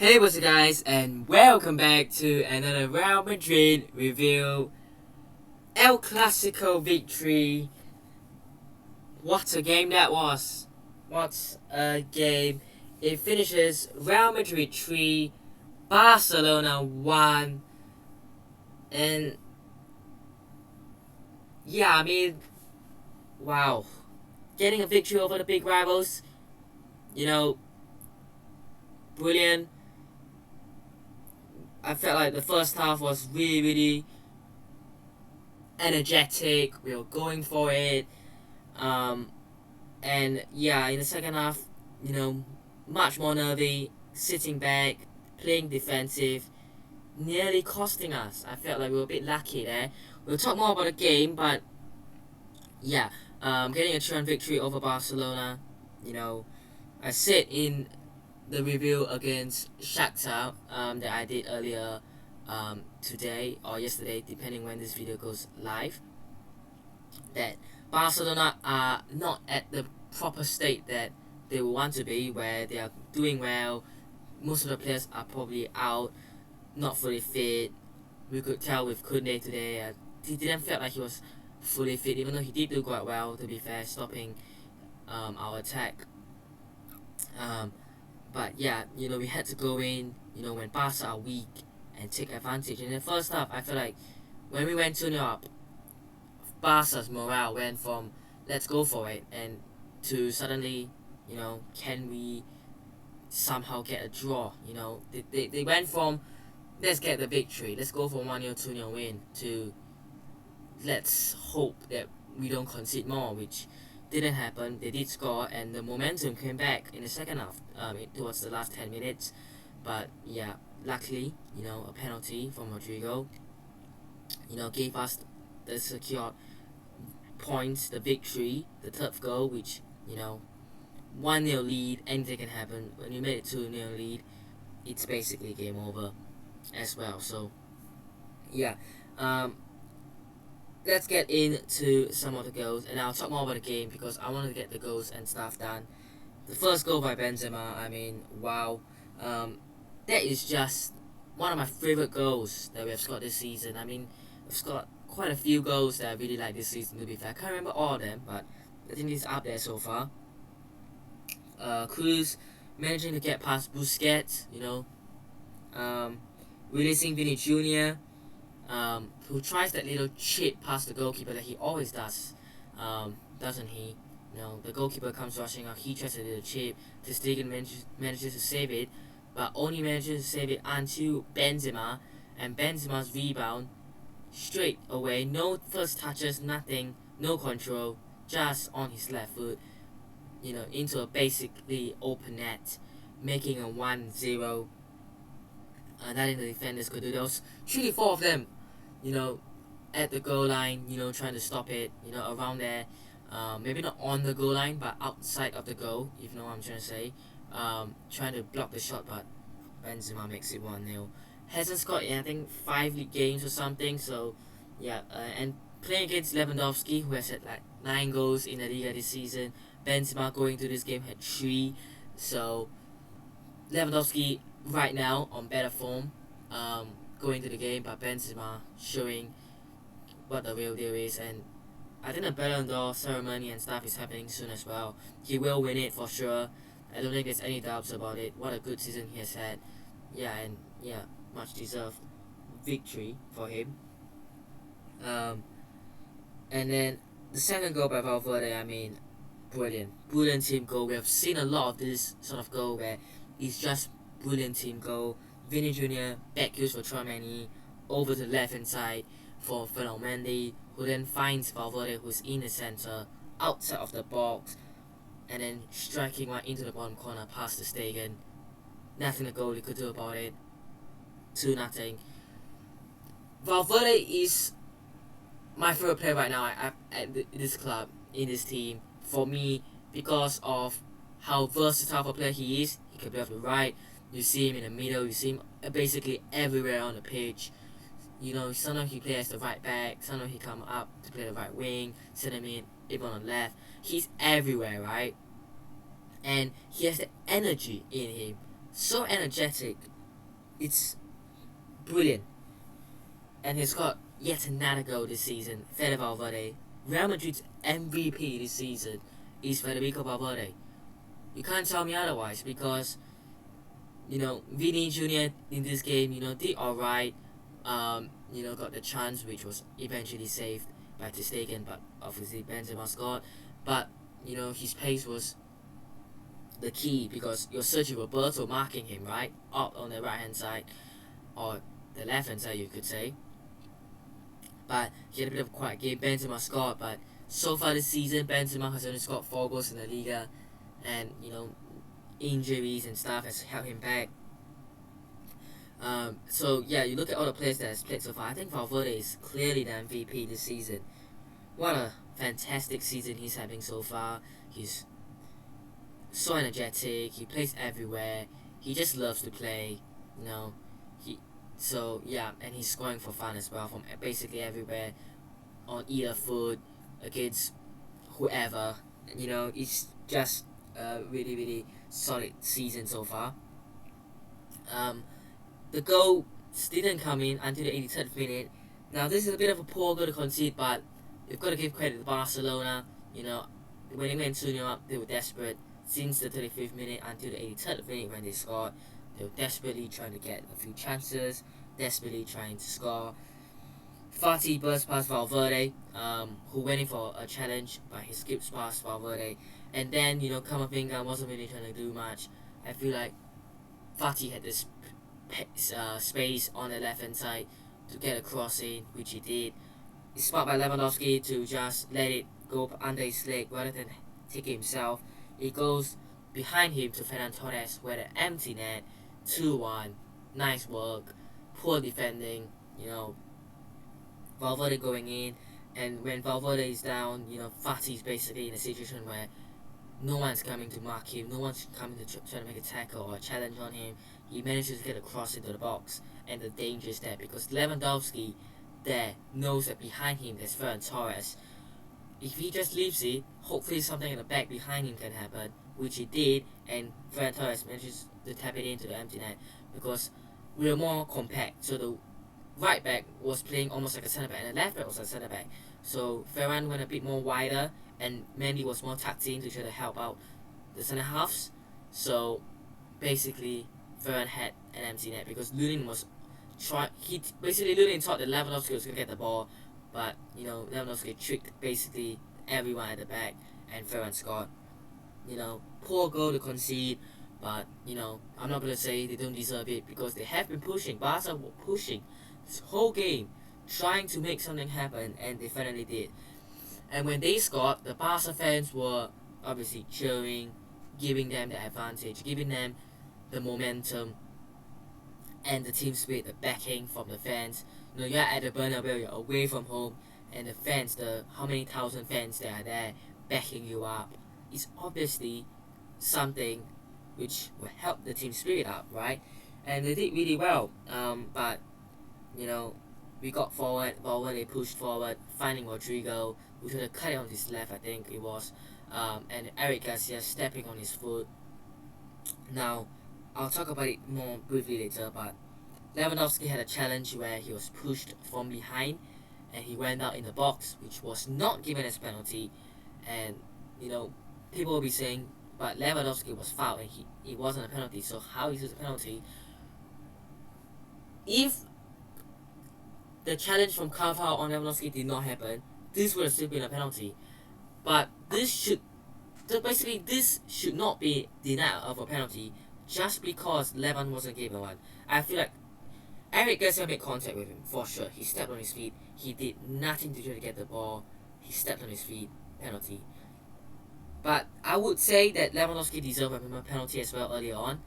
Hey, what's up guys, and welcome back to another Real Madrid review. El Clásico victory. What a game that was. What a game. It finishes Real Madrid 3, Barcelona 1. And yeah, wow. Getting a victory over the big rivals, brilliant. I felt like the first half was really energetic. We were going for it. And yeah, in the second half, much more nervy, sitting back, playing defensive, nearly costing us. I felt like we were a bit lucky there. We'll talk more about the game, but yeah, getting a 2-1 victory over Barcelona. I said in the review against Shakhtar that I did earlier today or yesterday, depending when this video goes live, that Barcelona are not at the proper state that they want to be, where they are doing well. Most of the players are probably out, not fully fit. We could tell with Koundé today, he didn't feel like he was fully fit, even though he did do quite well, to be fair, stopping our attack. But yeah, we had to go in, when Barca are weak and take advantage. In the first half, I feel like when we went 2-0 up, Barca's morale went from let's go for it and to suddenly, can we somehow get a draw? They went from let's get the victory, let's go for 1-0, 2-0 win, to let's hope that we don't concede more, which didn't happen. They did score, and the momentum came back in the second half, towards the last 10 minutes. But yeah, luckily, a penalty from Rodrigo, gave us the secured points, the victory, the third goal, which, 1-0 lead, anything can happen. When you made it 2-0 lead, it's basically game over as well. So yeah, let's get into some of the goals, and I'll talk more about the game because I want to get the goals and stuff done. The first goal by Benzema, wow, that is just one of my favorite goals that we have scored this season. We've scored quite a few goals that I really like this season, to be fair. I can't remember all of them, but I think it's up there so far. Cruz managing to get past Busquets, releasing Vinny Jr., who tries that little chip past the goalkeeper that he always does, doesn't he? The goalkeeper comes rushing out, he tries a little chip, Ter Stegen manages to save it, but only manages to save it until Benzema, and Benzema's rebound straight away, no first touches, nothing, no control, just on his left foot, into a basically open net, making a 1-0. Nothing the defenders could do. There was 3-4 of them, at the goal line, trying to stop it, around there. Maybe not on the goal line, but outside of the goal, if you know what I'm trying to say. Trying to block the shot, but Benzema makes it 1-0. Hasn't scored in, I think, 5 league games or something, so yeah. And playing against Lewandowski, who has had like 9 goals in the Liga this season. Benzema going to this game had 3, so Lewandowski right now on better form, going to the game, but Benzema showing what the real deal is. And I think the Ballon d'Or ceremony and stuff is happening soon as well. He will win it for sure. I don't think there's any doubts about it. What a good season he has had. Yeah, much deserved victory for him. And then the second goal by Valverde, brilliant team goal. We have seen a lot of this sort of goal where it's just brilliant team goal. Vinny Jr. back use for Tchouaméni, over to the left hand side for Mendy, who then finds Valverde, who's in the center, outside of the box, and then striking right into the bottom corner past the Stegen. Nothing the goalie could do about it. 2-0. Valverde is my favorite player right now at this club, in this team, for me, because of how versatile of a player he is. He can play off the right, you see him in the middle, you see him basically everywhere on the pitch. Sometimes he plays as the right back, sometimes he come up to play the right wing, center mid, even on the left. He's everywhere, right? And he has the energy in him. so energetic. It's brilliant. And he's got yet another goal this season. Fede Valverde, Real Madrid's MVP this season, is Federico Valverde. You can't tell me otherwise because Vini Jr. in this game, did alright. Got the chance which was eventually saved by Ter Stegen, but obviously Benzema scored. But his pace was the key because you're Sergio Roberto marking him right up on the right hand side or the left hand side, you could say. But he had a bit of a quiet game. Benzema scored, but so far this season, Benzema has only scored 4 goals in the Liga, and injuries and stuff has held him back. So yeah, you look at all the players that has played so far. I think Valverde is clearly the MVP this season. What a fantastic season he's having so far. He's so energetic. He plays everywhere. He just loves to play. And he's scoring for fun as well from basically everywhere, on either foot, against whoever. It's just a really really solid season so far. The goal didn't come in until the 83rd minute. Now this is a bit of a poor goal to concede, but you've got to give credit to Barcelona. When they went 2-0 up, they were desperate. Since the 35th minute until the 83rd minute when they scored, they were desperately trying to get a few chances, desperately trying to score. Fati burst past Valverde, who went in for a challenge, but he skipped past Valverde. And then, Camavinga wasn't really trying to do much. I feel like Fati had this space on the left hand side to get a cross in, which he did. It's spot by Lewandowski to just let it go under his leg rather than take it himself. It goes behind him to Ferran Torres, where the empty net, 2-1. Nice work, poor defending. Valverde going in, and when Valverde is down, Fati is basically in a situation where no one's coming to mark him, no one's coming to try to make a tackle or a challenge on him. He manages to get a cross into the box, and the danger is there because Lewandowski there knows that behind him there's Ferran Torres. If he just leaves it, hopefully something in the back behind him can happen, which he did, and Ferran Torres manages to tap it into the empty net because we were more compact. So the right back was playing almost like a centre back, and the left back was a centre back. So Ferran went a bit more wider, and Mendy was more tucked in to try to help out the centre halves. So basically, Ferran had an empty net because Lunin was Lunin thought that Lewandowski was going to get the ball, but Lewandowski tricked basically everyone at the back, and Ferran scored. Poor goal to concede, but I'm not going to say they don't deserve it because they have been pushing. Barca were pushing this whole game, trying to make something happen, and they finally did. And when they scored, the Barca fans were obviously cheering, giving them the advantage, giving them the momentum and the team spirit, the backing from the fans. You're at the Bernabeu, you're away from home, and the fans, how many thousand fans that are there backing you up, is obviously something which will help the team spirit up, right? And they did really well. But we got forward, Valverde pushed forward, finding Rodrigo, who should have cut it on his left, I think it was, and Eric Garcia stepping on his foot. Now, I'll talk about it more briefly later, but Lewandowski had a challenge where he was pushed from behind and he went out in the box, which was not given as penalty. And people will be saying, but Lewandowski was fouled and it wasn't a penalty, so how is it a penalty? If the challenge from Carvajal on Lewandowski did not happen, this would have still been a penalty. But this should not be denied of a penalty just because Levan wasn't given one. I feel like Eric Garcia made contact with him for sure. He stepped on his feet. He did nothing to try to get the ball. He stepped on his feet. Penalty. But I would say that Lewandowski deserved a penalty as well earlier on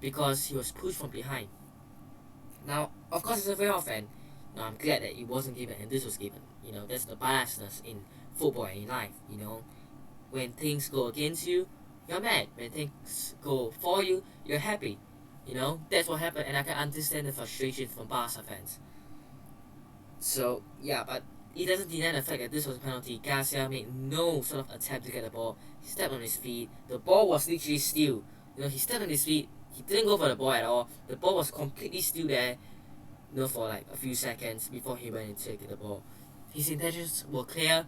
because he was pushed from behind. Now, of course, as a Real fan, I'm glad that it wasn't given and this was given. That's the biasness in football and in life. When things go against you, you're mad. When things go for you, you're happy. That's what happened, and I can understand the frustration from Barca fans. So, yeah, but it doesn't deny the fact that this was a penalty. Garcia made no sort of attempt to get the ball. He stepped on his feet. The ball was literally still. He stepped on his feet He didn't go for the ball at all. The ball was completely still there, for like a few seconds before he went and took the ball. His intentions were clear.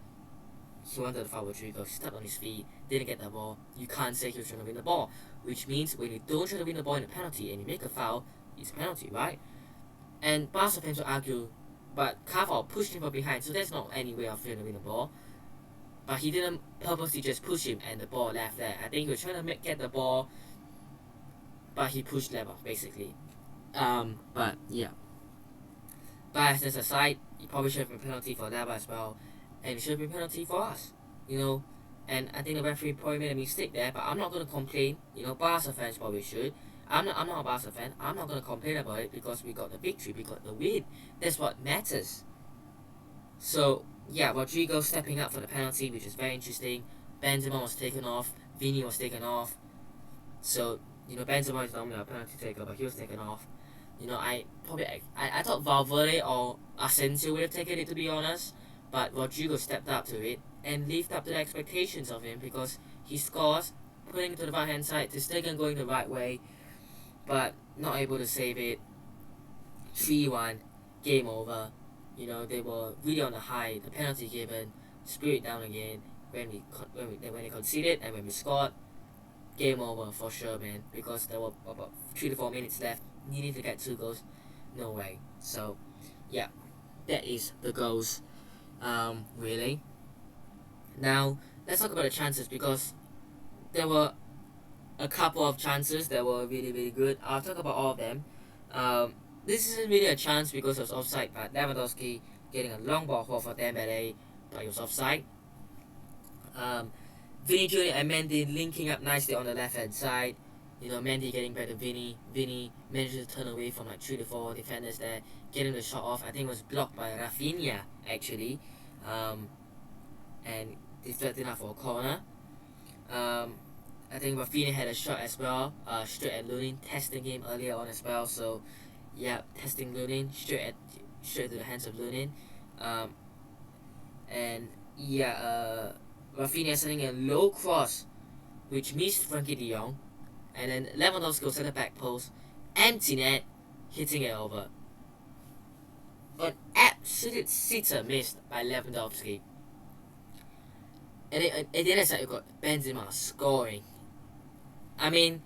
He wanted to foul Rodrigo. He stepped on his feet, didn't get the ball. You can't say he was trying to win the ball, which means when you don't try to win the ball in a penalty and you make a foul, it's a penalty, right? And Barca fans will argue, but Carvalho pushed him from behind, so there's not any way of trying to win the ball. But he didn't purposely just push him and the ball left there. I think he was trying to get the ball, but he pushed Leva basically. But yeah. But as aside, he probably should have been penalty for Leva as well, and it should have been penalty for us, And I think the referee probably made a mistake there, but I'm not gonna complain. Barca fans probably should. I'm not a Barca fan. I'm not gonna complain about it because we got the victory, we got the win. That's what matters. So yeah, Rodrigo stepping up for the penalty, which is very interesting. Benzema was taken off. Vini was taken off. So Benzema is normally a penalty taker, but he was taken off. I thought Valverde or Asensio would have taken it, to be honest, but Rodrigo stepped up to it and lived up to the expectations of him because he scores, putting it to the right hand side, to Stegen going the right way, but not able to save it. 3-1, game over. They were really on the high. The penalty given, spirit down again when they conceded, and when we scored, game over for sure, man. Because there were about 3 to 4 minutes left. Needing to get 2 goals, no way. So yeah, that is the goals. Really. Now let's talk about the chances, because there were a couple of chances that were really, really good. I'll talk about all of them. This isn't really a chance because it was offside, but Lewandowski getting a long ball for Dembele, but it was offside. Vini Jr. and Mendy linking up nicely on the left hand side. Mendy getting back to Vini. Vini managed to turn away from like 3 to 4 defenders there, getting the shot off. I think it was blocked by Rafinha actually, and deflected out for a corner. I think Rafinha had a shot as well, straight at Lunin, testing him earlier on as well. So yeah, testing Lunin straight to the hands of Lunin, and yeah, Rafinha sending a low cross, which missed Frankie De Jong, and then Lewandowski was at the back post, empty net, hitting it over. An absolute sitter missed by Lewandowski. And then the other side you got Benzema scoring. I mean,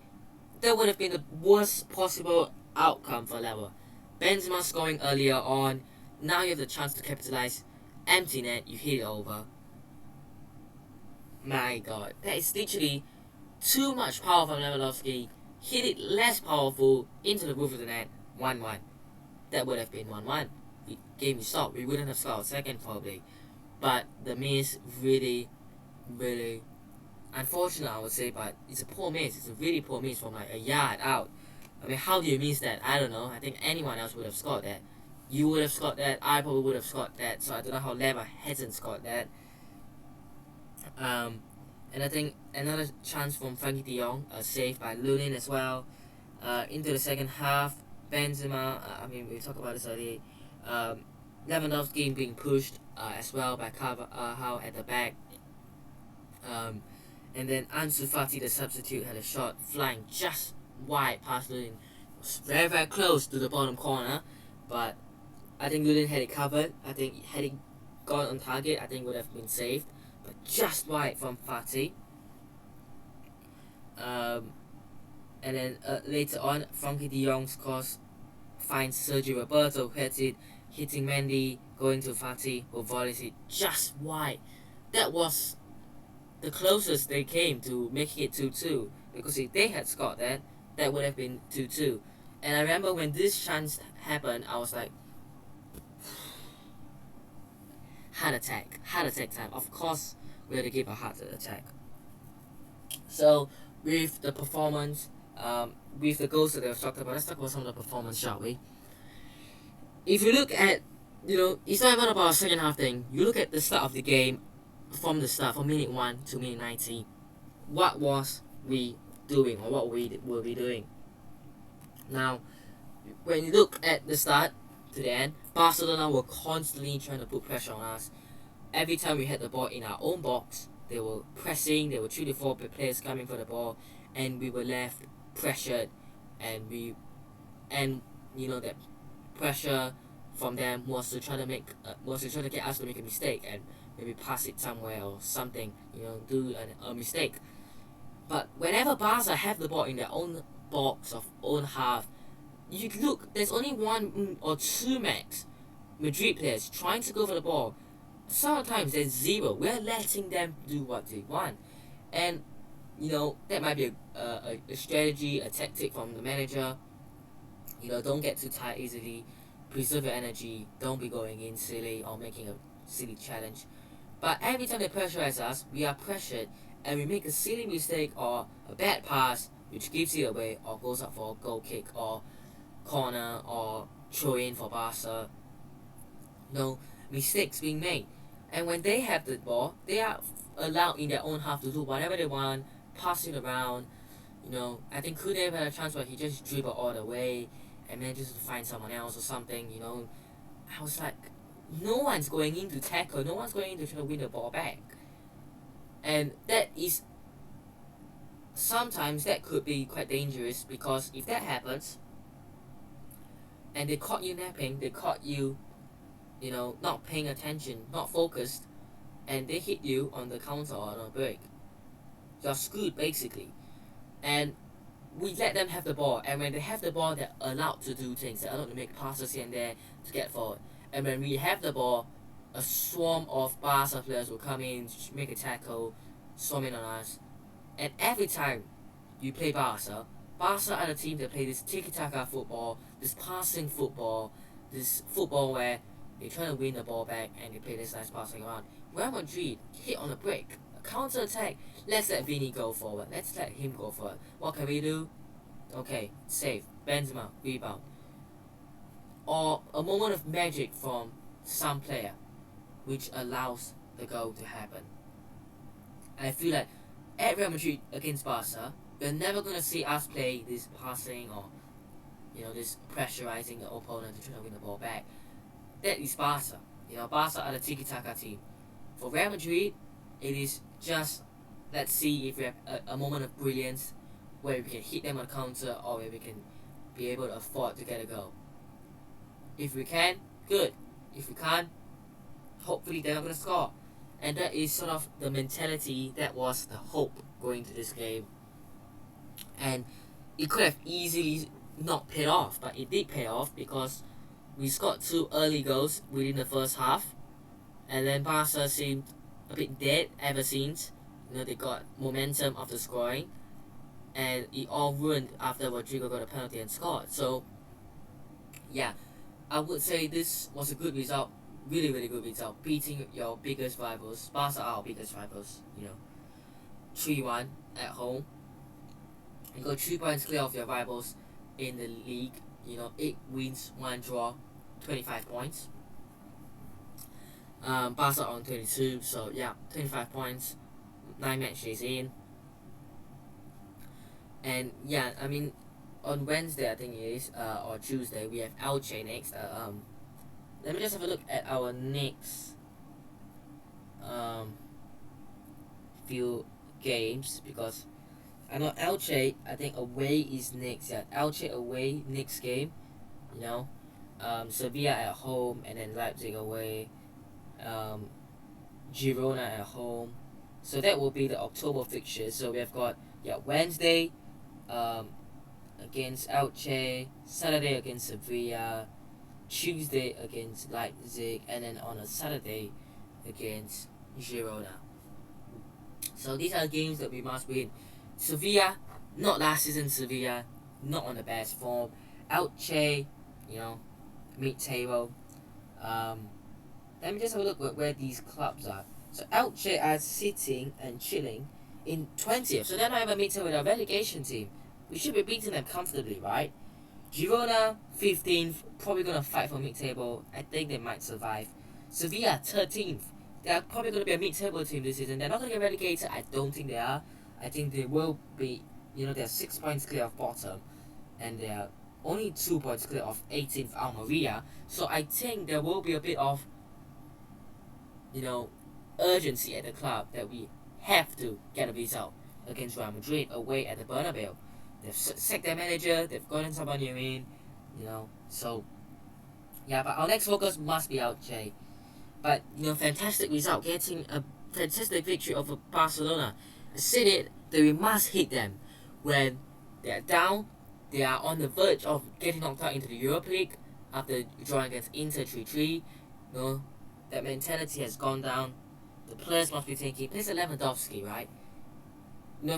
that would have been the worst possible outcome for Lewa. Benzema scoring earlier on, now you have the chance to capitalize. Empty net, you hit it over. My god, that is literally too much power from Lewandowski. Hit it less powerful into the roof of the net. 1-1. That would have been 1-1. The game is stopped. We wouldn't have scored second probably. But the miss really, really unfortunate, I would say, but it's a poor miss. It's a really poor miss from like a yard out. I mean, how do you miss that? I don't know. I think anyone else would have scored that. You would have scored that. I probably would have scored that. So I don't know how Leva hasn't scored that. And I think another chance from Frankie De Jong, saved by Lunin as well. Into the second half, Benzema. We talked about this already. Lewandowski being pushed as well by Carvalho at the back. And then Ansu Fati, the substitute, had a shot flying just wide past Lunin. It was very, very close to the bottom corner, but I think Lunin had it covered. I think had it gone on target, I think would have been saved, but just wide from Fati. And then later on, Frankie De Jong scores, finds Sergio Roberto, heads it, hitting Mendy, going to Fati, who volleys it just wide. That was the closest they came to making it 2-2, because if they had scored that, that would have been 2-2. And I remember when this chance happened, I was like, heart attack time. Of course, we had to give a heart attack. So, with the performance, with the goals that I've talked about, let's talk about some of the performance, shall we? If you look at, it's not even about a second half thing. You look at the start of the game, from the start, from minute 1 to minute 90, what was we doing, or what were we doing? Now, when you look at the start to the end, Barcelona were constantly trying to put pressure on us. Every time we had the ball in our own box, they were pressing, there were 3 to 4 players coming for the ball, and we were left pressured and we and that pressure from them was to try to get us to make a mistake and maybe pass it somewhere or something, do a mistake. But whenever Barca have the ball in their own box of own half, you look, there's only one or two max Madrid players trying to go for the ball. Sometimes there's zero. We're letting them do what they want, and that might be a strategy, a tactic from the manager. Don't get too tired easily. Preserve your energy. Don't be going in silly or making a silly challenge. But every time they pressurize us, we are pressured and we make a silly mistake or a bad pass which gives it away or goes up for a goal kick or corner or throw in for Barca. Mistakes being made. And when they have the ball, they are allowed in their own half to do whatever they want, pass it around. I think Kudev had a chance where he just dribbled all the way and manages to find someone else or something. I was like, no one's going in to tackle, no one's going in to try to win the ball back. And that is, sometimes that could be quite dangerous, because if that happens and they caught you napping, they caught you, not paying attention, not focused, and they hit you on the counter or on a break, you're screwed basically. And we let them have the ball, and when they have the ball, they're allowed to do things. They're allowed to make passes here and there to get forward. And when we have the ball, a swarm of Barca players will come in, make a tackle, swarm in on us. And every time you play Barca are the team that play this tiki-taka football, this passing football, this football where they try to win the ball back and they play this nice passing around. Real Madrid hit on a break, a counter attack. Let's let Vini go forward. Let's let him go forward. What can we do? Okay, save. Benzema, rebound. Or a moment of magic from some player, which allows the goal to happen. I feel like at Real Madrid against Barca, you're never gonna see us play this passing or this pressurizing the opponent to try to win the ball back. That is Barca. Barca are the tiki-taka team. For Real Madrid, it is just, let's see if we have a moment of brilliance where we can hit them on counter or where we can be able to afford to get a goal. If we can, good. If we can't, hopefully they're not going to score. And that is sort of the mentality that was the hope going to this game. And it could have easily not paid off, but it did pay off because we scored 2 early goals within the first half. And then Barca seemed a bit dead ever since. They got momentum after scoring. And it all ruined after Rodrigo got a penalty and scored. So, yeah, I would say this was a good result. Really, really good result. Beating your biggest rivals. Barca are our biggest rivals. 3-1 at home. You got 3 points clear of your rivals in the league. 8 wins, 1 draw, 25 points. Barca on 22, so yeah, 25 points, 9 matches in. And yeah, I mean, on Wednesday I think it is, or Tuesday, we have Elche next. Let me just have a look at our next few games, because I know Elche, I think away is next. Yeah, Elche away next game. Sevilla at home, and then Leipzig away. Girona at home. So that will be the October fixtures. So we have got Wednesday against Elche, Saturday against Sevilla, Tuesday against Leipzig, and then on a Saturday against Girona. So these are games that we must win. Sevilla, not last season Sevilla, not on the best form. Elche, mid-table. Let me just have a look at where these clubs are. So Elche are sitting and chilling in 20th. So they're not even mid-table with a relegation team. We should be beating them comfortably, right? Girona, 15th, probably going to fight for mid-table. I think they might survive. Sevilla, 13th. They're probably going to be a mid-table team this season. They're not going to get relegated. I don't think they are. I think they will be, they're 6 points clear of bottom. And they're only 2 points clear of 18th Almeria. So I think there will be a bit of, urgency at the club that we have to get a result against Real Madrid away at the Bernabeu. They've sacked their manager. They've gotten somebody new in. So yeah. But our next focus must be out, Jay. But fantastic result, getting a fantastic victory over Barcelona. I said it that we must hit them when they are down. They are on the verge of getting knocked out into the Europa League after drawing against Inter 3-3. That mentality has gone down. The players must be thinking, this is Lewandowski, right?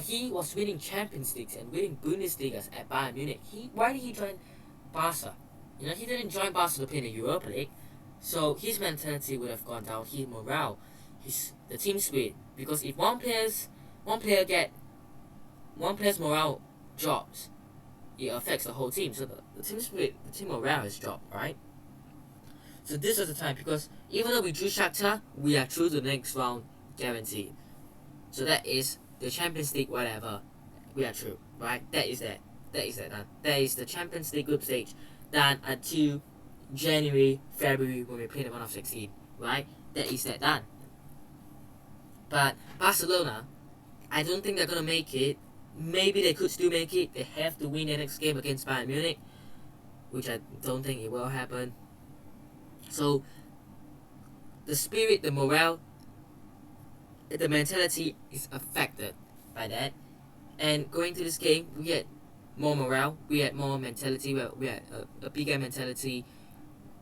He was winning Champions Leagues and winning Bundesligas at Bayern Munich. Why did he join Barca? He didn't join Barca to play in the Europa League. So his mentality would have gone down. His morale, the team spirit. Because if one player's morale drops, it affects the whole team. So the team spirit, the team morale is dropped, right? So this is the time, because even though we drew Shakhtar, we are through to the next round guaranteed. So that is the Champions League, whatever. We are through, right? That is that done. That is the Champions League group stage done until January, February when we play the round of 16, right? That is that done. But Barcelona, I don't think they're gonna make it. Maybe they could still make it. They have to win the next game against Bayern Munich, which I don't think it will happen. So the spirit, the morale, the mentality is affected by that. And going to this game, we had more morale, we had more mentality, we had a bigger mentality.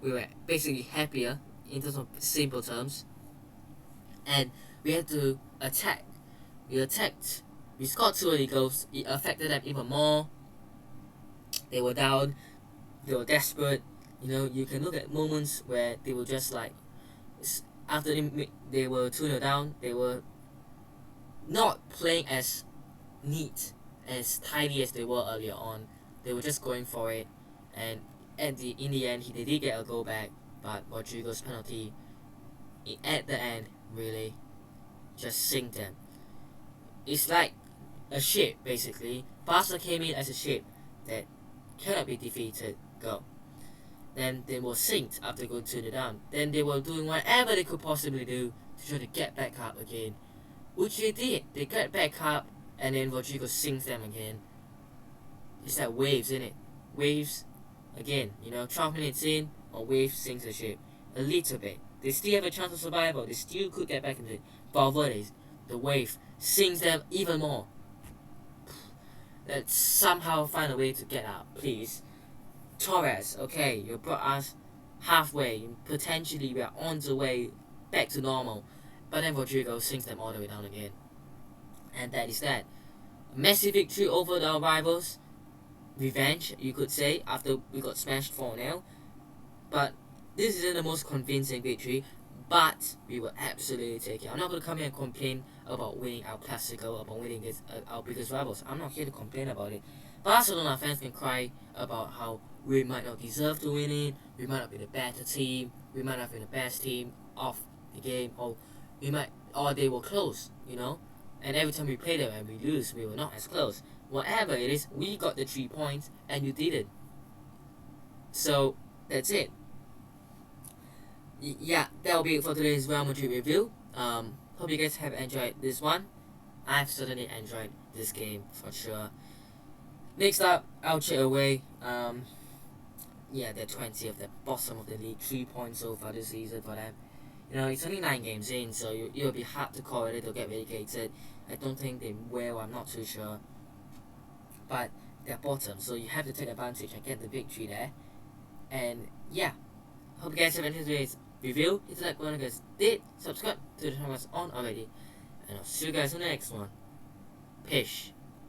We were basically happier in terms of simple terms. And we had to attack. We attacked. We scored 2 early goals. It affected them even more. They were down. They were desperate. You can look at moments where they were just like, after they were 2-0 down, they were not playing as neat, as tidy as they were earlier on. They were just going for it. And in the end, they did get a goal back, but Rodrigo's penalty at the end really just sank them. It's like a ship, basically. Barca came in as a ship that cannot be defeated. Go. Then they were sinked after going 2-0 down. Then they were doing whatever they could possibly do to try to get back up again, which they did. They got back up, and then Rodrigo sinks them again. It's like waves, isn't it? Waves. Again, 12 minutes in, a wave sinks the ship a little bit. They still have a chance of survival. They still could get back into it. Valverde, the wave sinks them even more. Let's somehow find a way to get out, please. Torres, okay, you brought us halfway. Potentially, we are on the way back to normal. But then Rodrigo sinks them all the way down again. And that is that. A massive victory over the rivals. Revenge, you could say, after we got smashed 4-0. But this isn't the most convincing victory, but we will absolutely take it. I'm not going to come here and complain about winning our Clásico, about winning our biggest rivals. I'm not here to complain about it. Barcelona fans can cry about how we might not deserve to win it, we might not be the better team, we might not be the best team of the game, or they were close, And every time we play them and we lose, we were not as close. Whatever it is, we got the 3 points and you didn't. So that's it. Yeah, that'll be it for today's Real Madrid review. Hope you guys have enjoyed this one. I've certainly enjoyed this game for sure. Next up, Elche away. They're 20th, the bottom of the league, 3 points so far this season for them. It's only 9 games in, so it'll be hard to call it to get relegated. I don't think they will, I'm not too sure. But they're bottom, so you have to take advantage and get the victory there. And yeah, hope you guys have enjoyed today's review. Hit the like button if you guys did, subscribe to the channel that's on already. And I'll see you guys in the next one. Peace.